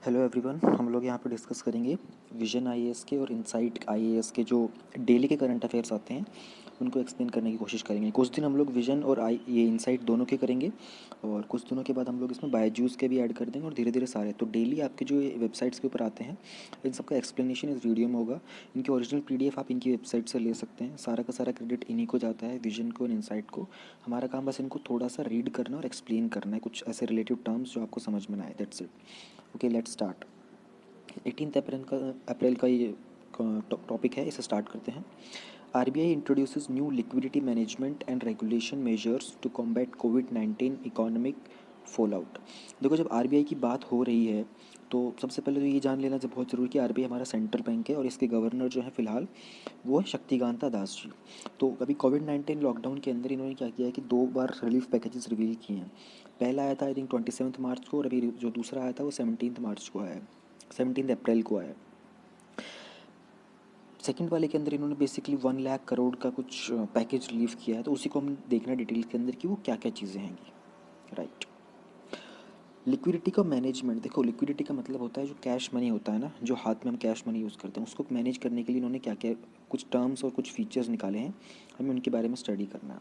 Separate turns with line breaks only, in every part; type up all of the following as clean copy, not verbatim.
Hello everyone, हम लोग यहाँ पे डिस्कस करेंगे विजन आईएएस के और इनसाइट आईएएस के जो डेली के करंट अफेयर्स आते हैं उनको एक्सप्लेन करने की कोशिश करेंगे। कुछ दिन हम लोग विजन और ये इनसाइट दोनों के करेंगे और कुछ दिनों के बाद हम लोग इसमें बायजूस के भी ऐड कर देंगे और धीरे धीरे सारे। तो डेली आपके जो वेबसाइट्स के ऊपर आते हैं इन सबका एक्सप्लेनेशन इस वीडियो में होगा। इनकी ओरिजिनल पीडीएफ आप इनकी वेबसाइट से ले सकते हैं। सारा का सारा क्रेडिट इन्हीं को जाता है, विजन को और इनसाइट को। हमारा काम बस इनको थोड़ा सा रीड करना और एक्सप्लेन करना है, कुछ ऐसे रिलेटिव टर्म्स जो आपको समझ में ना आए। That's it. Okay, let's start. 18 अप्रैल का ये टॉपिक है, इसे स्टार्ट करते हैं। RBI introduces new liquidity management and regulation measures to combat कोविड-19 इकोनॉमिक फॉलआउट। देखो, जब आरबीआई की बात हो रही है तो सबसे पहले तो ये जान लेना जब बहुत ज़रूरी कि आरबीआई हमारा सेंट्रल बैंक है और इसके गवर्नर जो है फ़िलहाल वो है शक्तिकांता दास जी। तो अभी कोविड-19 लॉकडाउन के अंदर इन्होंने क्या किया है कि 2 बार रिलीफ पैकेजेस रिवील किए हैं। पहला आया था आई थिंक 27 मार्च को और अभी जो दूसरा आया था वो 17 मार्च को आया है, 17 अप्रैल को आया। सेकंड वाले के अंदर इन्होंने बेसिकली 1 लाख करोड़ का कुछ पैकेज रिलीव किया है, तो उसी को हम देखना डिटेल के अंदर कि वो क्या क्या चीज़ें हैं। राइट। लिक्विडिटी का मैनेजमेंट, देखो लिक्विडिटी का मतलब होता है जो कैश मनी होता है ना, जो हाथ में हम कैश मनी यूज़ करते हैं, उसको मैनेज करने के लिए इन्होंने क्या क्या कुछ टर्म्स और कुछ फीचर्स निकाले हैं, हमें उनके बारे में स्टडी करना है।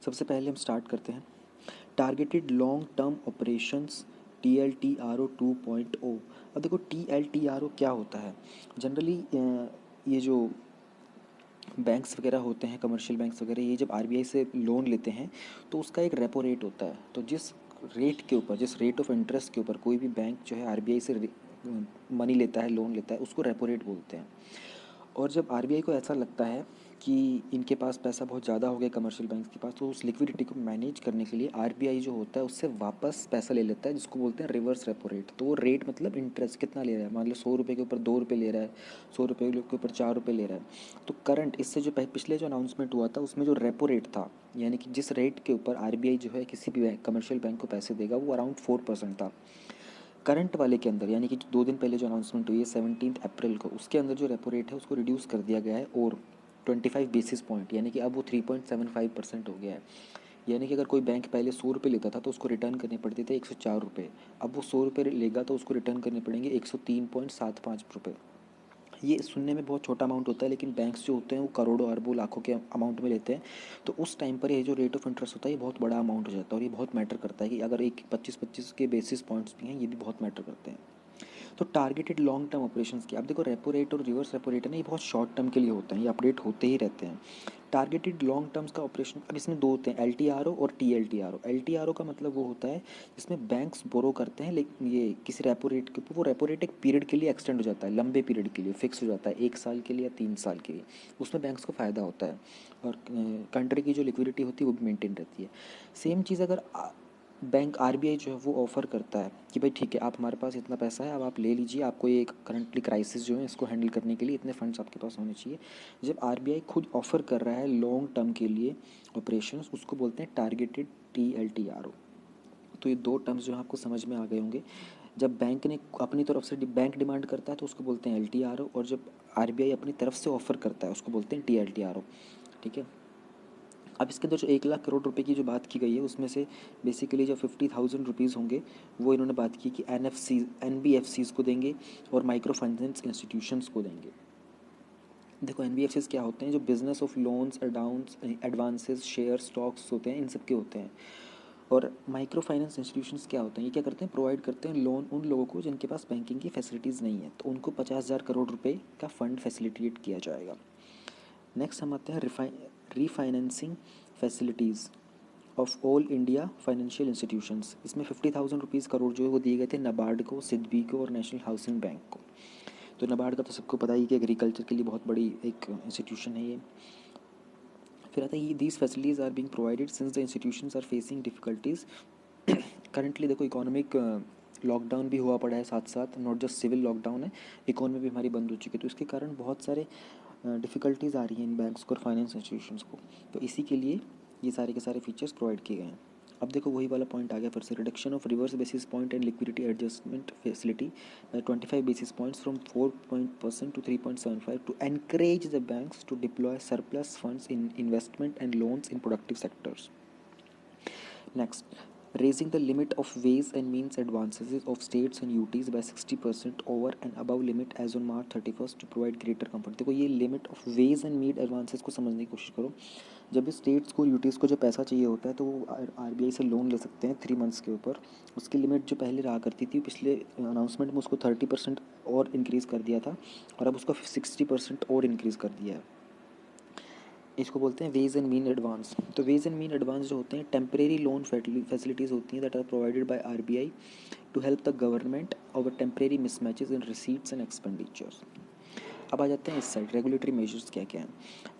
सबसे पहले हम स्टार्ट करते हैं targeted long term operations TLTRO 2.0। अब देखो TLTRO क्या होता है। जनरली ये जो बैंक्स वगैरह होते हैं, कमर्शियल बैंक्स वगैरह, ये जब आरबीआई से लोन लेते हैं तो उसका एक रेपो रेट होता है। तो जिस रेट के ऊपर, जिस रेट ऑफ इंटरेस्ट के ऊपर कोई भी बैंक जो है आरबीआई से मनी लेता है, लोन लेता है, उसको रेपो रेट बोलते हैं। और जब आरबीआई को ऐसा लगता है कि इनके पास पैसा बहुत ज़्यादा हो गया कमर्शियल बैंक्स के पास, तो उस लिक्विडिटी को मैनेज करने के लिए आरबीआई जो होता है उससे वापस पैसा ले लेता है, जिसको बोलते हैं रिवर्स रेपो रेट। तो वो रेट मतलब इंटरेस्ट कितना ले रहा है, मान लो 100 रुपये के ऊपर 2 रुपये ले रहा है, 100 रुपये के ऊपर 4 रुपये ले रहा है। तो करंट इससे जो पिछले जो अनाउंसमेंट हुआ था उसमें जो रेपो रेट था, यानी कि जिस रेट के ऊपर आरबीआई जो है किसी भी कमर्शियल बैंक को पैसे देगा, वो अराउंड 4% था। करंट वाले के अंदर यानी कि 2 दिन पहले जो अनाउंसमेंट हुई है 17 अप्रैल को, उसके अंदर जो रेपो रेट है उसको रिड्यूस कर दिया गया है और 25 बेसिस पॉइंट, यानी कि अब वो 3.75% हो गया है। यानी कि अगर कोई बैंक पहले 100 रुपये लेता था तो उसको रिटर्न करने पड़ते थे 104 रुपये, अब वो 100 रुपये लेगा तो उसको रिटर्न करने पड़ेंगे 103.75 रुपये। ये सुनने में बहुत छोटा अमाउंट होता है, लेकिन बैंक्स जो होते हैं वो करोड़ों अरबों लाखों के अमाउंट में लेते हैं। तो उस टाइम पर ये जो रेट ऑफ इंटरेस्ट होता है ये बहुत बड़ा अमाउंट हो जाता है और ये बहुत मैटर करता है कि अगर एक 25-25 के बेसिस पॉइंट्स भी हैं, ये भी बहुत मैटर करते हैं। तो टारगेटेड लॉन्ग टर्म ऑपरेशंस की, अब देखो रेपो रेट और रिवर्स रेपो रेट है ना, ये बहुत शॉर्ट टर्म के लिए होते हैं, ये अपडेट होते ही रहते हैं। टारगेटेड लॉन्ग टर्म्स का ऑपरेशन, अब इसमें दो होते हैं, LTRO और TLTRO। LTRO का मतलब वो होता है जिसमें बैंक्स बोरो करते हैं, लेकिन ये किसी रेपो रेट के ऊपर, वो रेपो रेट एक पीरियड के लिए एक्सटेंड हो जाता है, लंबे पीरियड के लिए फिक्स हो जाता है, 1 साल के लिए या 3 साल के लिए। उसमें बैंक्स को फ़ायदा होता है और कंट्री की जो लिक्विडिटी होती है वो भी मेंटेन रहती है। सेम चीज़ अगर बैंक आरबीआई जो है वो ऑफ़र करता है कि भाई ठीक है, आप हमारे पास इतना पैसा है, अब आप ले लीजिए, आपको ये करंटली क्राइसिस जो है इसको हैंडल करने के लिए इतने फंड्स आपके पास होने चाहिए। जब आरबीआई खुद ऑफ़र कर रहा है लॉन्ग टर्म के लिए ऑपरेशंस, उसको बोलते हैं टारगेटेड TLTRO। तो ये दो टर्म्स जो हैं आपको समझ में आ गए होंगे। जब बैंक ने अपनी तरफ से बैंक डिमांड करता है तो उसको बोलते हैं LTRO, और जब आरबीआई अपनी तरफ से ऑफ़र करता है उसको बोलते हैं TLTRO। ठीक है। अब इसके अंदर जो 1 लाख करोड़ रुपए की जो बात की गई है उसमें से बेसिकली जो 50,000 रुपीज़ होंगे वो इन्होंने बात की कि NBFCs को देंगे और माइक्रो फाइनेंस इंस्टीट्यूशंस को देंगे। देखो NBFCs क्या होते हैं, जो business of loans, advances, share, stocks होते हैं, इन सब के होते हैं। और माइक्रो फाइनेंस इंस्टीट्यूशंस क्या होते हैं, ये क्या करते हैं, प्रोवाइड करते हैं लोन उन लोगों को जिनके पास बैंकिंग की फैसिलिटीज़ नहीं है, तो उनको 50,000 करोड़ रुपए का फंड फैसिलिटेट किया जाएगा। नेक्स्ट हम आते हैं refinancing facilities of all India financial institutions. इसमें 50,000 रुपीज़ करोड़ जो है वो दिए गए थे नाबार्ड को, सिडबी को और नेशनल हाउसिंग बैंक को। तो नाबार्ड का तो सबको पता ही कि एग्रीकल्चर के लिए बहुत बड़ी एक इंस्टीट्यूशन है ये। फिर आता है these facilities are being provided since the institutions are facing difficulties currently. देखो इकोनॉमिक लॉकडाउन भी हुआ पड़ा है, साथ साथ नॉट जस्ट सिविल लॉकडाउन है, इकोनॉमी भी हमारी बंद हो चुकी है, तो इसके कारण बहुत सारे डिफ़िकल्टीज़ आ रही हैं इन बैंक्स को और फाइनेंस इंस्टीट्यूशंस को। तो इसी के लिए ये सारे के सारे फीचर्स प्रोवाइड किए गए हैं। अब देखो वही वाला पॉइंट आ गया फिर से, reduction of reverse basis point and liquidity adjustment facility by 25 basis points from 4% to 3.75 to encourage the banks to deploy surplus funds in investment and loans in productive sectors. Next, raising the limit of ways and means advances of states and UTs by 60% over and above limit as on March 31st to provide greater comfort। देखो ये limit of ways and means advances को समझने की कोशिश करो। जब भी states को यूटीज़ को जो पैसा चाहिए होता है तो वो आरबीआई से लोन ले सकते हैं 3 मंथ्स के ऊपर। उसकी लिमिट जो पहले रहा करती थी पिछले अनाउंसमेंट में उसको 30% और इंक्रीज़ कर दिया था और अब उसको 60% और इंक्रीज़ कर दिया है। इसको बोलते हैं वेज एंड मीन एडवांस। तो वेज एंड मीन एडवांस जो होते हैं टेम्परेरी लोन फैसिलिटीज़ होती हैं that are provided by RBI to help the government over temporary mismatches in receipts and expenditures. अब आ जाते हैं इस साइड रेगुलेटरी मेजर्स क्या क्या हैं।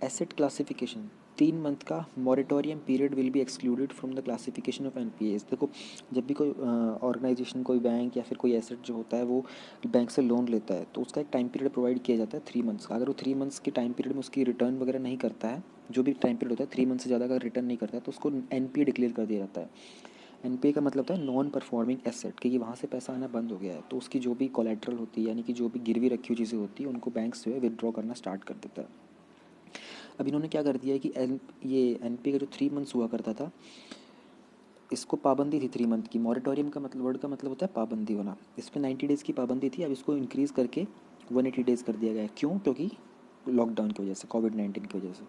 एसेट क्लासिफिकेशन 3 मंथ का moratorium period will be excluded from the classification of NPS. देखो जब भी कोई ऑर्गेनाइजेशन कोई बैंक या फिर कोई एसेट जो होता है वो बैंक से लोन लेता है तो उसका एक टाइम पीरियड प्रोवाइड किया जाता है 3 मंथ्स का। अगर वो 3 मंथ्स के टाइम पीरियड में उसकी रिटर्न वगैरह नहीं करता है, जो भी टाइम पीरियड होता है 3 मंथ से ज़्यादा अगर रिटर्न नहीं करता है तो उसको एनपीए डिक्लेयर कर दिया जाता है। एनपीए का मतलब होता है नॉन परफॉर्मिंग एसेट, कि वहाँ से पैसा आना बंद हो गया है तो उसकी जो भी कोलेट्रल होती है यानी कि जो भी गिरवी रखी हुई चीज़ें होती है उनको बैंक जो है विदड्रॉ करना स्टार्ट कर देता है। अब इन्होंने क्या कर दिया है कि ये एनपीए का जो 3 मंथ्स हुआ करता था इसको पाबंदी थी 3 मंथ की। मॉरेटोरियम का मतलब वर्ड का मतलब होता है पाबंदी होना। इस पर 90 डेज़ की पाबंदी थी, अब इसको इंक्रीज़ करके 180 डेज़ कर दिया गया है। क्यों? क्योंकि लॉकडाउन की वजह से, कोविड-19 की वजह से।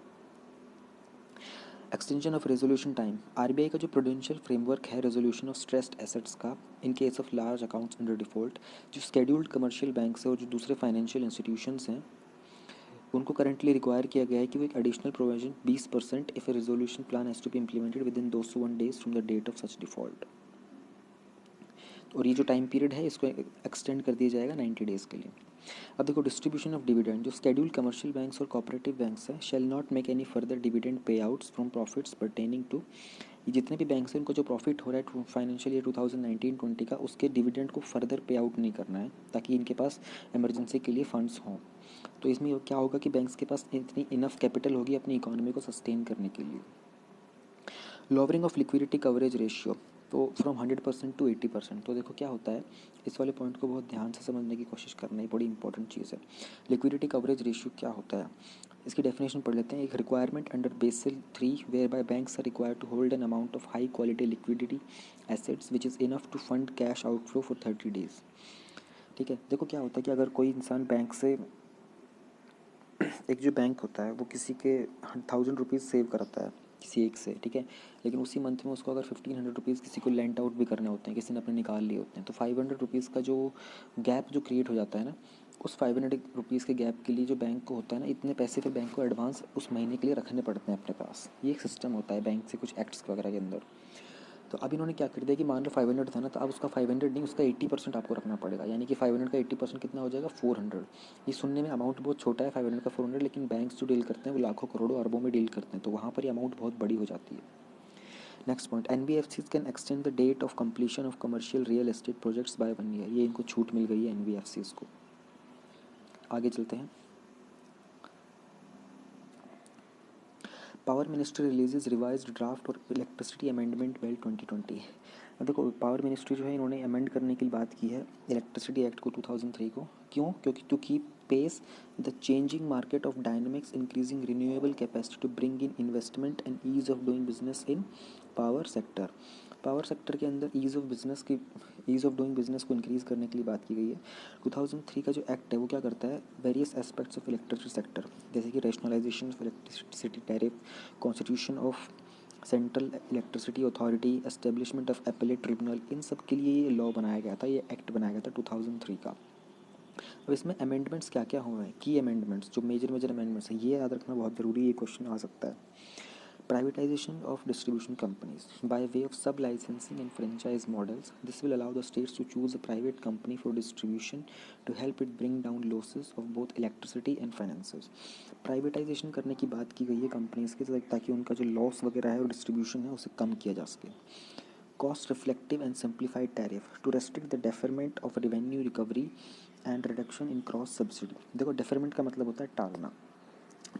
Extension of resolution time. RBI का जो प्रूडेंशियल फ्रेमवर्क है रेजोल्यूशन ऑफ स्ट्रेस्ड एसेट्स का in case of large accounts under default, जो स्केड्यूल्ड कमर्शियल बैंक्स है और जो दूसरे फाइनेंशियल इंस्टीट्यूशंस हैं उनको करंटली रिक्वायर किया गया है कि वो एक additional provision 20% if a resolution plan has to be implemented within 201 days from the date of such default. और ये जो टाइम पीरियड है इसको एक्सटेंड कर दिया जाएगा 90 डेज़ के लिए। अब देखो डिस्ट्रीब्यूशन ऑफ डिविडेंड, जो शेड्यूल कमर्शियल बैंक्स और कोऑपरेटिव बैंक्स हैं shall not make any further dividend payouts from profits pertaining to, ये जितने भी बैंक्स हैं उनको जो प्रॉफिट हो रहा है फाइनेंशियल ईयर 2019-20 का उसके डिविडेंड को फर्दर पे आउट नहीं करना है ताकि इनके पास इमरजेंसी के लिए फंड्स हों। तो इसमें क्या होगा कि बैंक्स के पास इतनी इनफ कैपिटल होगी अपनी इकोनॉमी को सस्टेन करने के लिए। Lowering of liquidity coverage ratio, तो फ्रॉम 100% टू 80%। तो देखो क्या होता है, इस वाले पॉइंट को बहुत ध्यान से समझने की कोशिश करना ही बड़ी इंपॉर्टेंट चीज़ है। लिक्विडिटी कवरेज रेशियो क्या होता है, इसकी डेफिनेशन पढ़ लेते हैं। एक requirement under Basel 3 whereby banks are required to hold an amount of high quality liquidity assets which is enough to fund cash outflow for 30 days. ठीक है, देखो क्या होता है कि अगर कोई इंसान बैंक से, एक जो बैंक होता है वो किसी के 1000 रुपीज़ सेव कराता है किसी एक से, ठीक है, लेकिन उसी मंथ में उसको अगर 1500 रुपीज़ किसी को लेंट आउट भी करने होते हैं, किसी ने अपने निकाल लिए होते हैं, तो 500 रुपीज़ का जो गैप जो क्रिएट हो जाता है ना, उस 500 रुपीज़ के गैप के लिए जो बैंक को होता है ना, इतने पैसे फिर बैंक को एडवांस उस महीने के लिए रखने पड़ते हैं अपने पास। ये एक सिस्टम होता है बैंक से कुछ एक्ट्स वगैरह के अंदर। तो अब इन्होंने क्या कर दिया कि मान लो 500 था ना, तो अब उसका 500 नहीं, उसका 80% आपको रखना पड़ेगा, यानी कि 500 का 80% कितना हो जाएगा 400। ये सुनने में अमाउंट बहुत छोटा है 500 का 400, लेकिन बैंक्स जो डील करते हैं वो लाखों करोड़ों अरबों में डील करते हैं, तो वहाँ पर ये अमाउंट बहुत बड़ी हो जाती है। Next point, NBFCs can extend the date of completion of commercial real estate projects by 1 year. ये इनको छूट मिल गई है एनबीएफसीज को। आगे चलते हैं। Power ministry releases revised draft और इलेक्ट्रिसिटी अमेंडमेंट बिल 2020। अब देखो पावर मिनिस्ट्री जो है इन्होंने अमेंड करने की बात की है इलेक्ट्रिसिटी एक्ट को 2003 को। क्यों? क्योंकि to keep pace the changing market of dynamics increasing renewable capacity to bring in investment and ease of doing business in power sector. Power sector के अंदर ईज़ ऑफ डूइंग बिजनेस को increase करने के लिए बात की गई है। 2003 का जो एक्ट है वो क्या करता है, various aspects of electricity sector, जैसे कि rationalisation of electricity tariff, constitution of central electricity authority, establishment of appellate tribunal, इन सब के लिए ये लॉ बनाया गया था, ये एक्ट बनाया गया था 2003 का। अब इसमें अमेंडमेंट्स क्या क्या हुए हैं, की अमेंडमेंट्स, जो मेजर अमेंडमेंट्स हैं, ये याद रखना बहुत ज़रूरी है, ये क्वेश्चन आ सकता है। Privatization of distribution companies by way of sub-licensing and franchise models. This will allow the states to choose a private company for distribution to help it bring down losses of both electricity and finances. Privatization करने की बात की गई है companies की ताकि उनका जो लॉस वगैरह है और डिस्ट्रीब्यूशन है उसे कम किया जा सके। Cost reflective and simplified tariff to restrict the deferment of revenue recovery and reduction in cross subsidy. देखो deferment का मतलब होता है टालना।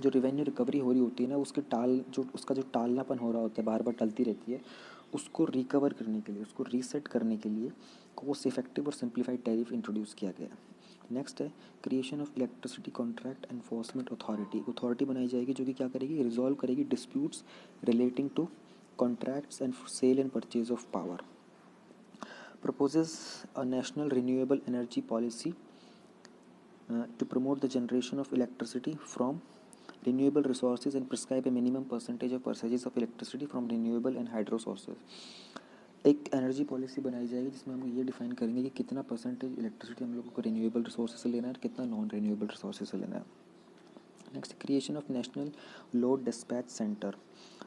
जो रिवेन्यू रिकवरी हो रही होती है ना उसका जो टालनापन हो रहा होता है, बार बार टलती रहती है, उसको रिकवर करने के लिए, उसको रीसेट करने के लिए कोस्ट इफेक्टिव और सिंप्लीफाइड टैरिफ इंट्रोड्यूस किया गया। नेक्स्ट है creation of electricity contract enforcement authority बनाई जाएगी जो कि क्या करेगी, रिजॉल्व करेगी disputes relating to contracts and sale and purchase of power. proposes a national renewable energy policy to promote the generation of electricity from renewable resources and prescribe a minimum percentage of percentages of electricity from renewable and hydro sources. एक energy policy बनाई जाएगी जिसमें हम ये define करेंगे कि कितना percentage electricity हम लोगों को रिन्यूएबल रिसोर्सेज से लेना है और कितना नॉन रिन्यूएबल रिसोर्सेज से लेना है. Next, creation of national load dispatch centre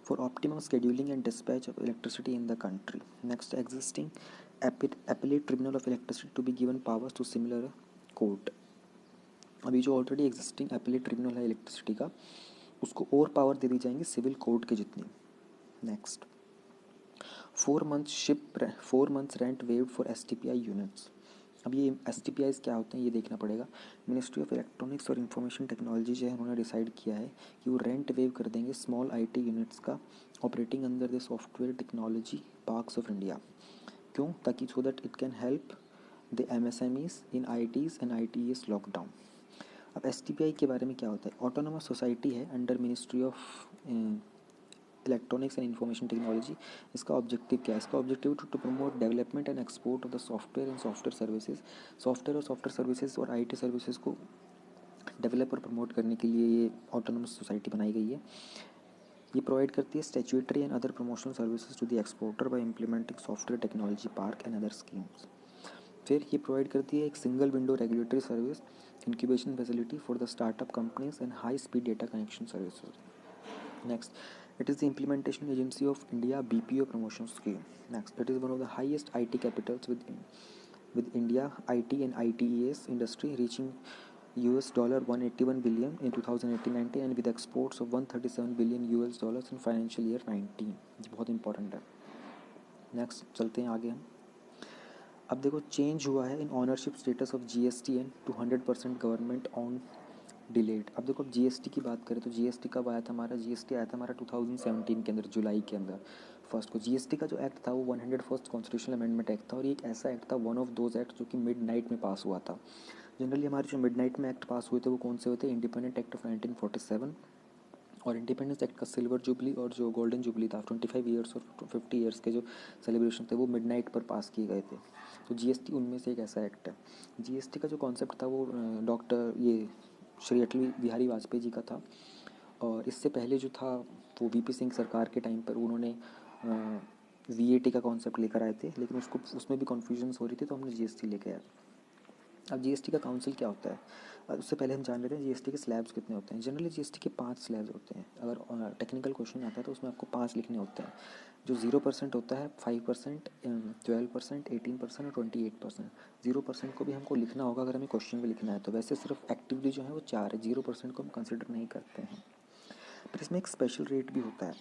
for optimum scheduling and dispatch of electricity in the country. Next, existing appellate tribunal of electricity to be given powers to similar court. अभी जो already existing appellate tribunal है electricity का, उसको और power दे दी जाएंगी civil court के जितनी. Next, 4 months rent waived for STPI units. अब ये STPIs क्या होते हैं ये देखना पड़ेगा. मिनिस्ट्री ऑफ इलेक्ट्रॉनिक्स और इंफॉर्मेशन टेक्नोलॉजी जो है उन्होंने डिसाइड किया है कि वो रेंट वेव कर देंगे स्मॉल IT यूनिट्स का operating under the software technology parks of India. क्यों? ताकि so that it can help the MSMEs in ITs and ITES lockdown. अब STPI के बारे में क्या होता है? ऑटोनोमस सोसाइटी है under ministry of electronics and information technology. इसका ऑब्जेक्टिव क्या है? इसका objective to promote development and export of the software and software services. Software और सॉफ्टवेयर सर्विसेज और IT सर्विसेज को डेवलप और प्रमोट करने के लिए ये ऑटोनोमस सोसाइटी बनाई गई है. ये प्रोवाइड करती है statutory and other promotional services to the exporter by implementing software technology park and other schemes. फिर ये प्रोवाइड करती है एक single window regulatory service, incubation facility for the startup companies and high speed data connection services. Next, it is the implementation agency of India BPO promotion scheme. Next, it is one of the highest IT capitals with India IT and ITES industry reaching $181 billion in 2018-19 and with exports of $137 billion in financial year 19. ये बहुत important है. Next चलते हैं आगे हम. अब देखो change हुआ है in ownership status of GSTN to 100% government on delayed. अब देखो अब GST की बात करें तो GST कब आया था हमारा? GST आया था हमारा 2017 के अंदर, जुलाई के अंदर फर्स्ट को. GST का जो एक्ट था वो 101st कॉन्स्टिट्यूशनल अमेंडमेंट एक्ट था और ये एक ऐसा एक्ट था, वन ऑफ दोज एक्ट जो कि मिडनाइट में पास हुआ था. जनरली हमारे जो मिडनाइट में एक्ट पास हुए थे वो कौन से हुए थे? इंडिपेंडेंट एक्ट ऑफ 1947 और इंडिपेंडेंस एक्ट का सिल्वर जुबली और जो गोल्डन जुबली था 25 ईयर्स और 50 ईयर्स के जो सेलिब्रेशन थे वो मिडनाइट पर पास किए गए थे. तो GST उनमें से एक ऐसा एक्ट है. GST का जो कॉन्सेप्ट था वो डॉक्टर ये श्री अटल बिहारी वाजपेयी जी का था और इससे पहले जो था वो VP सिंह सरकार के टाइम पर उन्होंने VAT का कॉन्सेप्ट लेकर आए थे, लेकिन उसमें भी कन्फ्यूजन्स हो रही थी तो हमने GST लेके आए. अब GST का काउंसिल क्या होता है? उससे पहले हम जान लेते हैं GST के स्लैब्स कितने होते हैं. जनरली GST के 5 स्लैब्स होते हैं. अगर टेक्निकल क्वेश्चन आता है तो उसमें आपको 5 लिखने होते हैं. जो 0% होता है, 5%, 12%, 18% और 28%. 0% को भी हमको लिखना होगा अगर हमें क्वेश्चन में लिखना है तो. वैसे सिर्फ एक्टिवली जो है वो 4 है, 0% को हम कंसिडर नहीं करते हैं. पर इसमें एक स्पेशल रेट भी होता है.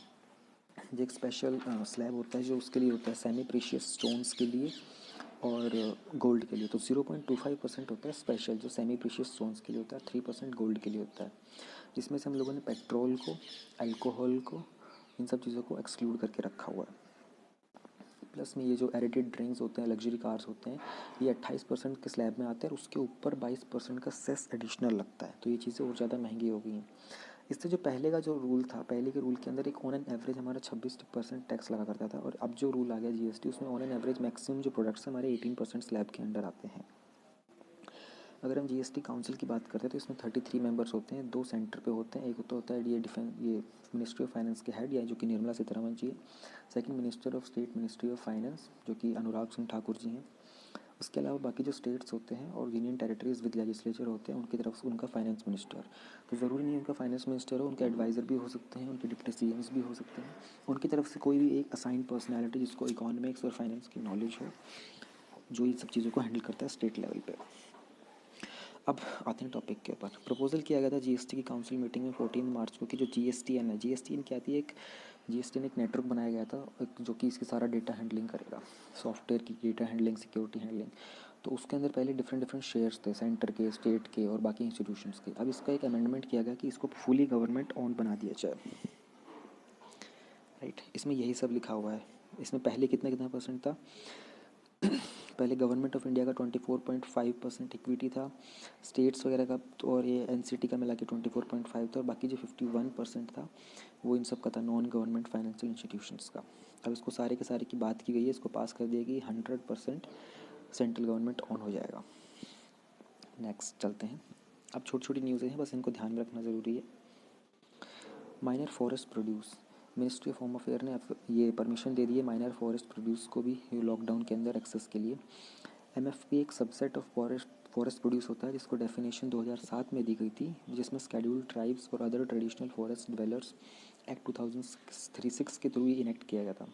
जो एक स्पेशल स्लैब होता है जो उसके लिए होता है सेमी प्रीशियस स्टोन्स के लिए और गोल्ड के लिए. तो 0.25% होता है स्पेशल जो सेमी प्रीशियस स्टोन्स के लिए होता है, 3% गोल्ड के लिए होता है. जिसमें से हम लोगों ने पेट्रोल को, अल्कोहल को, इन सब चीज़ों को एक्सक्लूड करके रखा हुआ है. प्लस में ये जो एडिटेड ड्रिंक्स होते हैं, लग्जरी कार्स होते हैं, ये 28% के स्लैब में आते हैं और उसके ऊपर 22% का सेस एडिशनल लगता है. तो ये चीज़ें और ज़्यादा महंगी हो गई हैं. इससे जो पहले का जो रूल था, पहले के रूल के अंदर एक ऑन एन एवरेज हमारा 26% टैक्स लगा करता था और अब जो रूल आ गया GST उसमें ऑन एन एवरेज मैक्सिमम जो प्रोडक्ट्स हमारे 18% स्लैब के अंडर आते हैं. अगर हम GST काउंसिल की बात करते हैं तो इसमें 33 मेंबर्स होते हैं. 2 सेंटर पे होते हैं. एक तो होता है ये मिनिस्ट्री ऑफ फाइनेंस के हेड या जो कि निर्मला सीतारमण जी है. Second minister of state ministry of finance जो कि अनुराग सिंह ठाकुर जी हैं. उसके अलावा बाकी जो स्टेट्स होते हैं और यूनियन टेरिटरीज विद लेजिस्लेचर होते हैं उनकी तरफ से उनका फाइनेंस मिनिस्टर. तो ज़रूरी नहीं उनका फाइनेंस मिनिस्टर हो, उनके एडवाइज़र भी हो सकते हैं, उनके डिप्टी CMs भी हो सकते हैं. उनकी तरफ से कोई भी एक असाइन पर्सनैलिटी जिसको इकोनॉमिक्स और फाइनेंस की नॉलेज हो जो इन सब चीज़ों को हैंडल करता है स्टेट लेवल पे. अब आते हैं टॉपिक के ऊपर. प्रपोजल किया गया था GST की काउंसिल मीटिंग में 14 मार्च को कि जो GSTN है, GSTN क्या थी? एक GSTN एक नेटवर्क बनाया गया था जो कि इसकी सारा डेटा हैंडलिंग करेगा, सॉफ्टवेयर की डेटा हैंडलिंग, सिक्योरिटी हैंडलिंग. तो उसके अंदर पहले डिफरेंट शेयर्स थे, सेंटर के, स्टेट के और बाकी इंस्टीट्यूशंस के. अब इसका एक अमेंडमेंट किया गया कि इसको फुली गवर्नमेंट ओन बना दिया जाए. राइट, इसमें यही सब लिखा हुआ है. इसमें पहले कितना परसेंट था? पहले गवर्नमेंट ऑफ इंडिया का 24.5% इक्विटी था, स्टेट्स वगैरह का और ये NCT का मिला के 24.5 था और बाकी जो 51% था वो इन सब का था नॉन गवर्नमेंट फाइनेंशियल इंस्टीट्यूशंस का. अब इसको सारे के सारे की बात की गई है, इसको पास कर दिया कि 100% सेंट्रल गवर्नमेंट ऑन हो जाएगा। नेक्स्ट चलते हैं। अब छोटी छोटी न्यूज़ें हैं, बस इनको ध्यान में रखना ज़रूरी है। Minor forest produce, ministry of home affair ने ये परमिशन दे दी है माइनर फॉरेस्ट प्रोड्यूस को भी लॉकडाउन के अंदर एक्सेस के लिए। एमएफपी एक सबसेट ऑफ फॉरेस्ट प्रोड्यूस होता है जिसको डेफिनेशन 2007 में दी गई थी, जिसमें शेड्यूल्ड ट्राइब्स और other traditional forest developers act 2006 के थ्रू ही इनेक्ट किया गया था।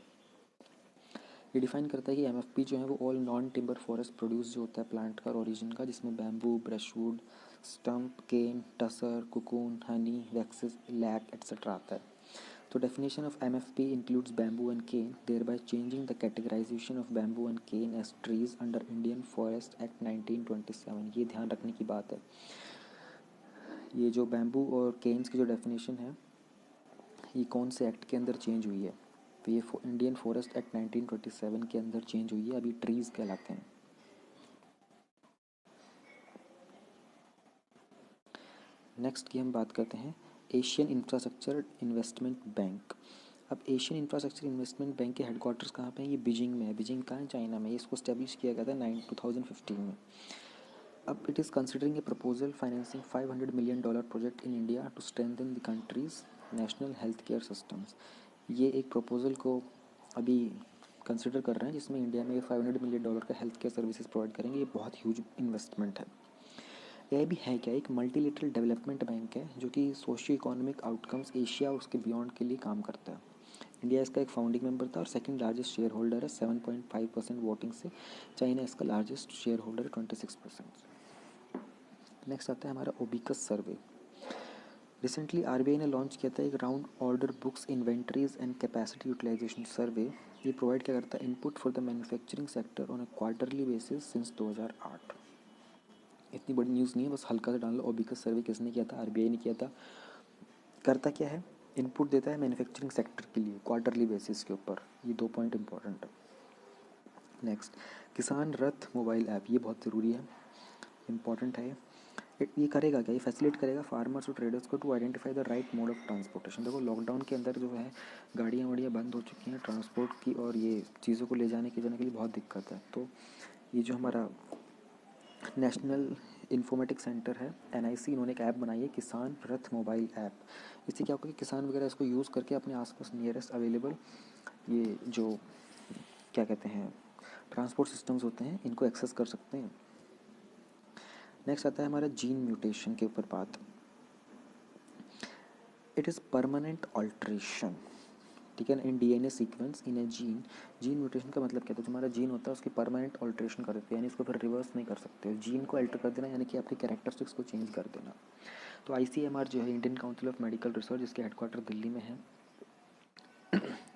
ये डिफाइन करता है कि एमएफपी जो है वो all non timber forest produce जो होता है प्लांट का और ओरिजिन का, जिसमें bamboo, brushwood, stump, cane, tasar, cocoon, honey, waxes, lac etcetera आता है। तो definition of MFP includes bamboo and cane, thereby changing the categorization of bamboo and cane as trees under Indian Forest Act 1927। ये ध्यान रखने की बात है। ये जो बैम्बू और केन्स की जो डेफिनेशन है ये कौन से एक्ट के अंदर चेंज हुई है? तो ये इंडियन फॉरेस्ट एक्ट 1927 के अंदर चेंज हुई है, अभी ट्रीज़ कहलाते हैं। नेक्स्ट की हम बात करते हैं एशियन इंफ्रास्ट्रक्चर इन्वेस्टमेंट बैंक। अब एशियन इंफ्रास्ट्रक्चर इन्वेस्टमेंट बैंक के हेडक्वार्टर्स कहाँ पे हैं? ये बीजिंग में है। बीजिंग कहाँ है? चाइना में। इसको स्टैब्लिश किया गया था 2015 में। अब it is considering a proposal financing $500 million project in India to strengthen the country's national health care systems. ये एक प्रपोजल को अभी कंसिडर कर रहे हैं जिसमें इंडिया में $500 मिलियन का हेल्थ केयर सर्विसेज प्रोवाइड करेंगे। ये बहुत ह्यूज इन्वेस्टमेंट है। यह भी है क्या? एक मल्टीलेटरल डेवलपमेंट बैंक है जो कि सोशियो इकोनॉमिक आउटकम्स एशिया और उसके बियॉन्ड के लिए काम करता है। इंडिया इसका एक फाउंडिंग मेंबर था और सेकंड लार्जेस्ट शेयर होल्डर है 7.5% वोटिंग से। चाइना इसका लार्जेस्ट शेयर होल्डर है 26%। नेक्स्ट आता है हमारा ओबिकस सर्वे। रिसेंटली आरबीआई ने लॉन्च किया था एक round order books inventories and capacity utilisation survey. ये प्रोवाइड क्या करता है? Input for the manufacturing sector on a quarterly basis since 2008। इतनी बड़ी न्यूज़ नहीं है, बस हल्का सा डाल लो। ओबिकस सर्वे किसने किया था? आरबीआई ने किया था। करता क्या है? इनपुट देता है मैन्युफैक्चरिंग सेक्टर के लिए क्वार्टरली बेसिस के ऊपर। ये 2 पॉइंट इंपॉर्टेंट है। नेक्स्ट, किसान रथ मोबाइल ऐप, ये बहुत ज़रूरी है, इंपॉर्टेंट है। ये करेगा क्या? ये फैसिलिटेट करेगा फार्मर्स और ट्रेडर्स को to identify the right mode of transportation. देखो लॉकडाउन के अंदर जो है गाड़ियाँ वाड़ियाँ बंद हो चुकी हैं ट्रांसपोर्ट की, और ये चीज़ों को ले जाने के लिए बहुत दिक्कत है। तो ये जो हमारा नेशनल इन्फॉर्मेटिक सेंटर है एनआईसी, इन्होंने एक ऐप बनाई है किसान रथ मोबाइल ऐप। इससे क्या होगा कि किसान वगैरह इसको यूज़ करके अपने आसपास नियरेस्ट अवेलेबल ये जो क्या कहते हैं ट्रांसपोर्ट सिस्टम्स होते हैं इनको एक्सेस कर सकते हैं। नेक्स्ट आता है हमारा जीन म्यूटेशन के ऊपर बात। इट इज़ परमानेंट ऑल्ट्रेशन, ठीक है ना, in DNA sequence in A gene. Gene mutation का मतलब क्या था? जो हमारा जीन होता है उसकी परमानेंट ऑल्ट्रेशन कर देते हैं, यानी इसको फिर रिवर्स नहीं कर सकते। जीन को अल्टर कर देना यानी कि आपकी कैरेक्टरिस्टिक्स को चेंज कर देना। तो आईसीएमआर जो है Indian council of medical research, इसके हेडक्वार्टर दिल्ली में है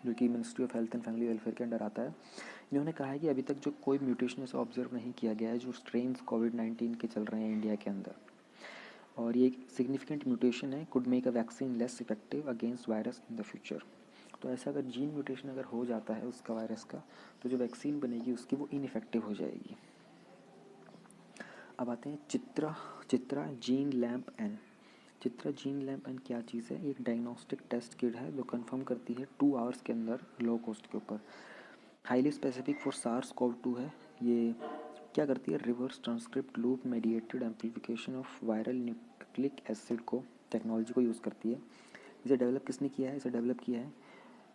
जो कि ministry of health and family welfare के अंडर आता है। इन्होंने कहा है कि अभी तक जो कोई म्यूटेशन ऐसा ऑब्जर्व नहीं किया गया है जो स्ट्रेन्स कोविड-19 के चल रहे हैं इंडिया के अंदर, और ये एक सिग्निफिकेंट म्यूटेशन है, could make a vaccine less effective against virus in the future. तो ऐसा अगर जीन म्यूटेशन अगर हो जाता है उसका वायरस का, तो जो वैक्सीन बनेगी उसकी वो इनइफेक्टिव हो जाएगी। अब आते हैं Chitra gene lamp N. Chitra gene lamp N क्या चीज़ है? एक डायग्नोस्टिक टेस्ट किट है जो कंफर्म करती है 2 आवर्स के अंदर लो कॉस्ट के ऊपर। हाईली स्पेसिफिक फॉर SARS-CoV-2 है। ये क्या करती है? Reverse transcript loop mediated amplification of viral nucleic acid को टेक्नोलॉजी को यूज़ करती है। इसे डेवलप किसने किया है? इसे डेवलप किया है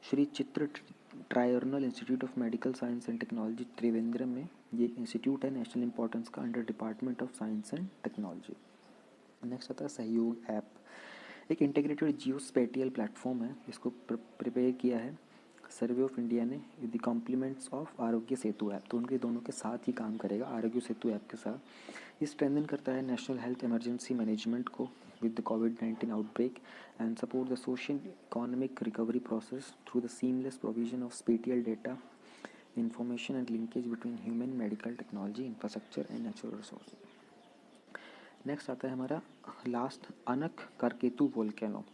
Shri Chitra Tirunal institute of medical science and technology Trivandrum में। ये इंस्टीट्यूट है नेशनल इंपॉर्टेंस का under department of science and technology. Next आता है सहयोग ऐप। एक इंटीग्रेटेड जियो स्पेटियल प्लेटफॉर्म है, इसको प्रिपेयर किया है सर्वे ऑफ इंडिया ने with the compliments of Aarogya Setu app. तो उनके दोनों के साथ ही काम करेगा आरोग्य सेतु ऐप के साथ। ये स्ट्रेंथन करता है नेशनल हेल्थ इमरजेंसी मैनेजमेंट को with the COVID-19 outbreak and support the social economic recovery process through the seamless provision of spatial data, information and linkage between human medical technology, infrastructure and natural resources। Next आता है हमारा last Anak Krakatau volcano.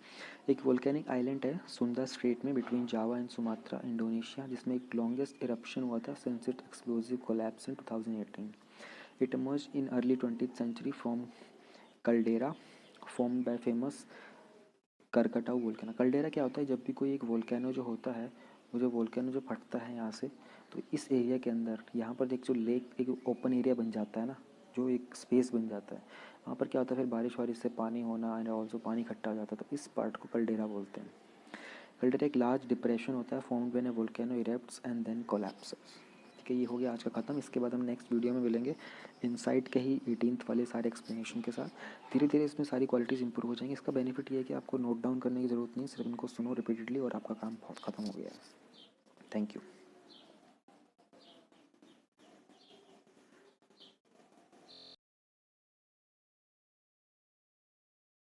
एक volcanic island है Sunda Strait में between Java and Sumatra Indonesia, जिसमें एक longest eruption हुआ था since it explosive collapse in 2018। It emerged in early 20th century from caldera form by famous Krakatoa volcano. Caldera क्या होता है? जब भी कोई एक वोल्केनो जो होता है वो जो वोल्केनो जो फटता है यहाँ से, तो इस एरिया के अंदर यहाँ पर एक जो लेक, एक ओपन एरिया बन जाता है ना, जो एक स्पेस बन जाता है, वहाँ पर क्या होता है फिर बारिश वारिश से पानी होना एंड ऑल्सो पानी इकट्ठा हो जाता है, तो इस पार्ट को कल्डेरा बोलते हैं। कल्डेरा एक लार्ज डिप्रेशन होता है formed when a volcano erupts and then collapses. ठीक है, ये हो गया आज का ख़त्म। इसके बाद हम नेक्स्ट वीडियो में मिलेंगे इनसाइट के ही 18th वाले सारे एक्सप्लेनेशन के साथ। धीरे धीरे इसमें सारी क्वालिटीज़ इंप्रूव हो जाएंगी। इसका बेनिफिट ये है कि आपको नोट डाउन करने की ज़रूरत नहीं, सिर्फ इनको सुनो रिपीटेडली और आपका काम बहुत ख़त्म हो गया है। Thank you.